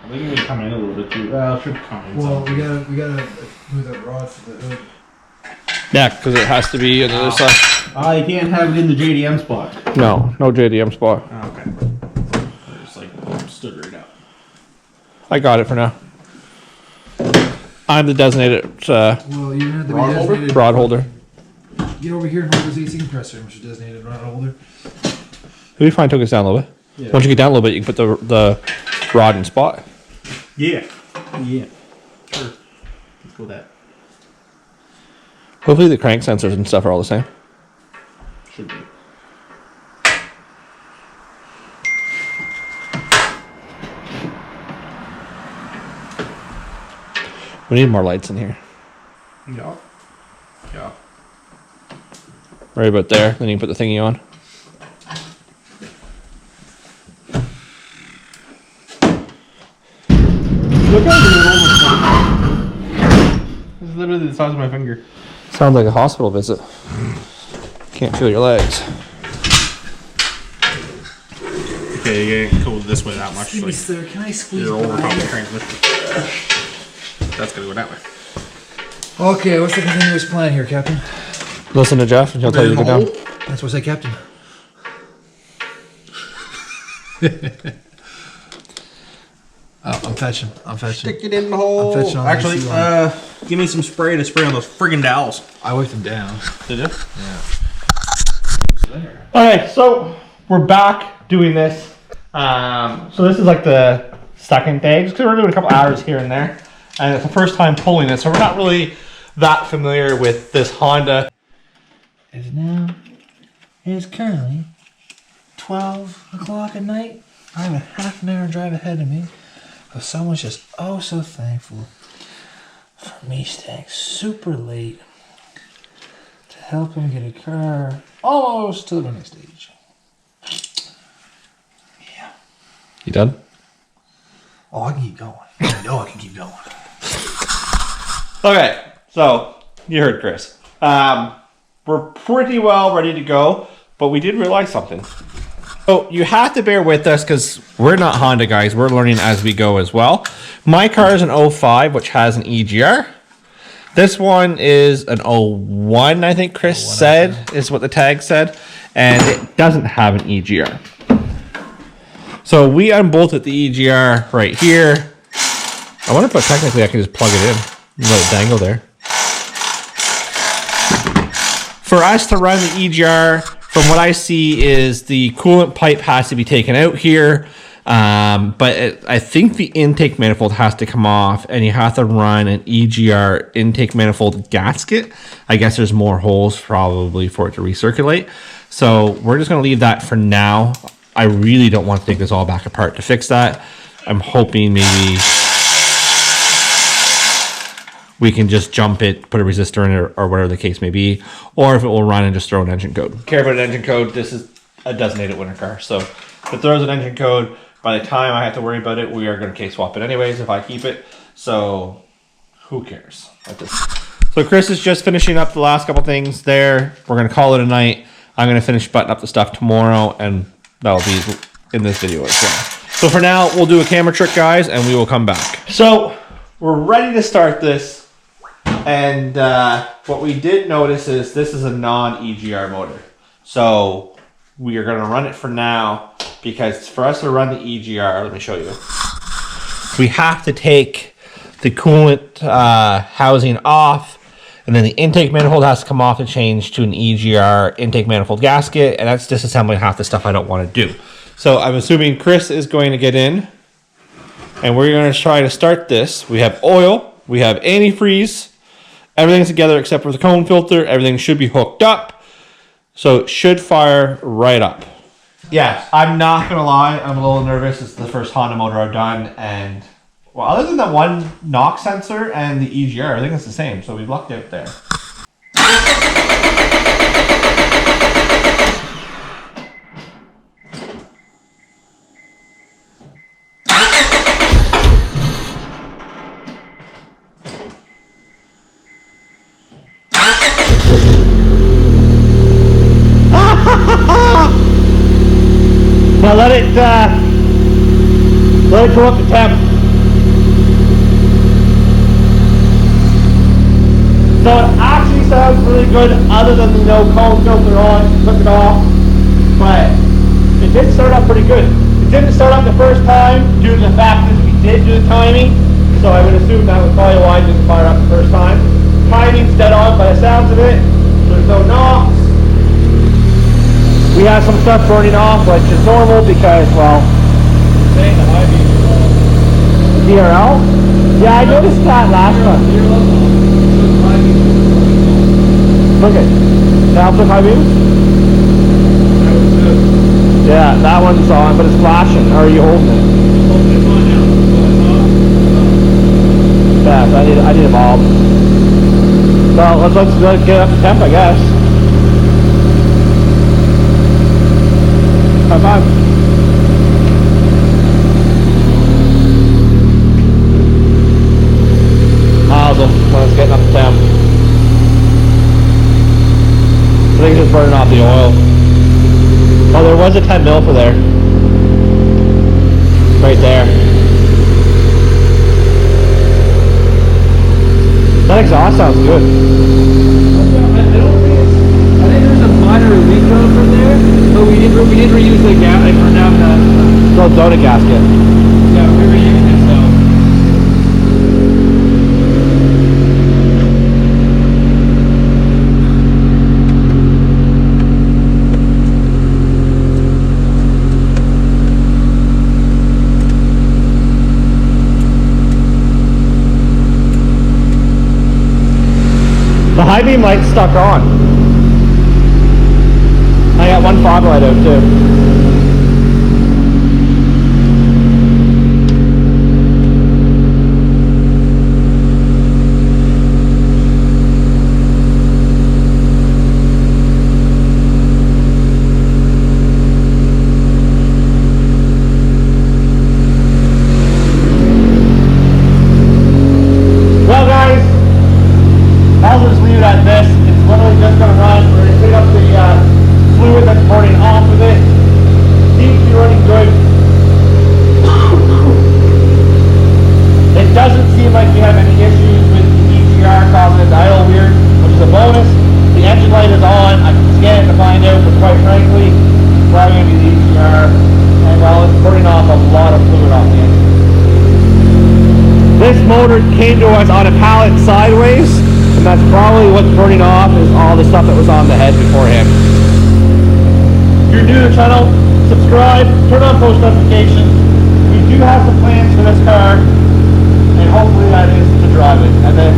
I think we come in a little bit too. Should come in. Well, we gotta move that rod for the hood. Yeah, because it has to be on the other side. You can't have it in the JDM spot. No JDM spot. Oh, okay. I just like stood right up. I got it for now. I'm the designated Well, you have to be designated rod holder. Get over here and hold this AC compressor, which is designated rod holder. It'll be fine. Took us down a little bit. Yeah. Once you get down a little bit, you can put the rod in spot. Yeah. Yeah. Sure. Let's go that. Hopefully the crank sensors and stuff are all the same. Should be. We need more lights in here. Yeah. Yeah. Right about there. Then you can put the thingy on. Look how little this is literally the size of my finger. Sounds like a hospital visit. Can't feel your legs. Okay, you can't go this way that much. Excuse me, sir, can I squeeze You're over by? top of the transmission. That's gonna go that way. Okay, what's the continuous plan here, Captain? Listen to Jeff and he'll tell you to go down. That's what I say, Captain. Oh, I'm fetching. Stick it in the hole. I'm fetching on Actually, the give me some spray to spray on those friggin' dowels. I wiped them down. Did you? Yeah. Okay, so we're back doing this. So this is like the second day, just because we're doing a couple hours here and there. And it's the first time pulling it, so we're not really that familiar with this Honda. It is currently 12 o'clock at night. I have a half an hour drive ahead of me. But someone's just oh so thankful for me staying super late to help him get a car almost to the running stage. Yeah. You done? Oh, I can keep going. I know I can keep going. Okay, so you heard Chris. We're pretty well ready to go, but we did realize something. So you have to bear with us because we're not Honda guys. We're learning as we go as well. My car is an 05, which has an EGR. This one is an 01, I think Chris said, is what the tag said. And it doesn't have an EGR. So we unbolted the EGR right here. I wonder if technically I can just plug it in and let it dangle there. For us to run the EGR, from what I see is the coolant pipe has to be taken out here. I think the intake manifold has to come off and you have to run an EGR intake manifold gasket. I guess there's more holes probably for it to recirculate. So we're just going to leave that for now. I really don't want to take this all back apart to fix that. I'm hoping maybe we can just jump it, put a resistor in it, or whatever the case may be, or if it will run and just throw an engine code. Care about an engine code, this is a designated winter car. So if it throws an engine code, by the time I have to worry about it, we are going to case swap it anyways if I keep it. So who cares at this? So Chris is just finishing up the last couple things there. We're going to call it a night. I'm going to finish button up the stuff tomorrow, and that'll be in this video as well. So for now, we'll do a camera trick, guys, and we will come back. So we're ready to start this. And what we did notice is this is a non-EGR motor. So we are going to run it for now because for us to run the EGR, let me show you. We have to take the coolant housing off, and then the intake manifold has to come off and change to an EGR intake manifold gasket, and that's disassembling half the stuff I don't want to do. So I'm assuming Chris is going to get in, and we're going to try to start this. We have oil, we have antifreeze, everything's together except for the cone filter. Everything should be hooked up. So it should fire right up. Yeah, I'm not going to lie. I'm a little nervous. It's the first Honda motor I've done. And, well, other than that one knock sensor and the EGR, I think it's the same. So we've lucked out there. Now let it go up to temp. So it actually sounds really good other than the cone filter on, took it off. But it did start up pretty good. It didn't start up the first time due to the fact that we did do the timing. So I would assume that was probably why it didn't fire up the first time. Timing's dead on by the sounds of it. There's no knocks. We have some stuff burning off, which is normal because, well, Saying the high beam is on. DRL? Yeah, I noticed that last time. Okay. Now took high beams? Yeah, that one's on, but it's flashing. Or are you holding it? It's on now. Yeah, so I need a bulb. So let's get up to temp, I guess. High five. Awesome. When it's getting up to temp. I think it's just burning off the oil. Oh, there was a 10 mil for there. Right there. That exhaust sounds good. I don't think it's. I think there's a minor leak on from there, but we did reuse the gas. I burned out the. Little donut gasket. Yeah, we reused it. So. The high beam light's stuck on. I got one fog light out too. Well guys, I'll just leave it at this. It's literally just going to run. We're going to pick up the fluid that's burning off of it. Seems to be running good. It doesn't seem like we have any issues with the EGR causing it to idle weird, which is a bonus. The engine light is on. I can scan it to find out, but quite frankly, it's probably going to be the EGR. And well, it's burning off a lot of fluid off the engine. This motor came to us on a pallet sideways. And that's probably what's burning off is all the stuff that was on the head beforehand. If you're new to the channel, subscribe, turn on post notifications. We do have some plans for this car, and hopefully that is to drive it. And then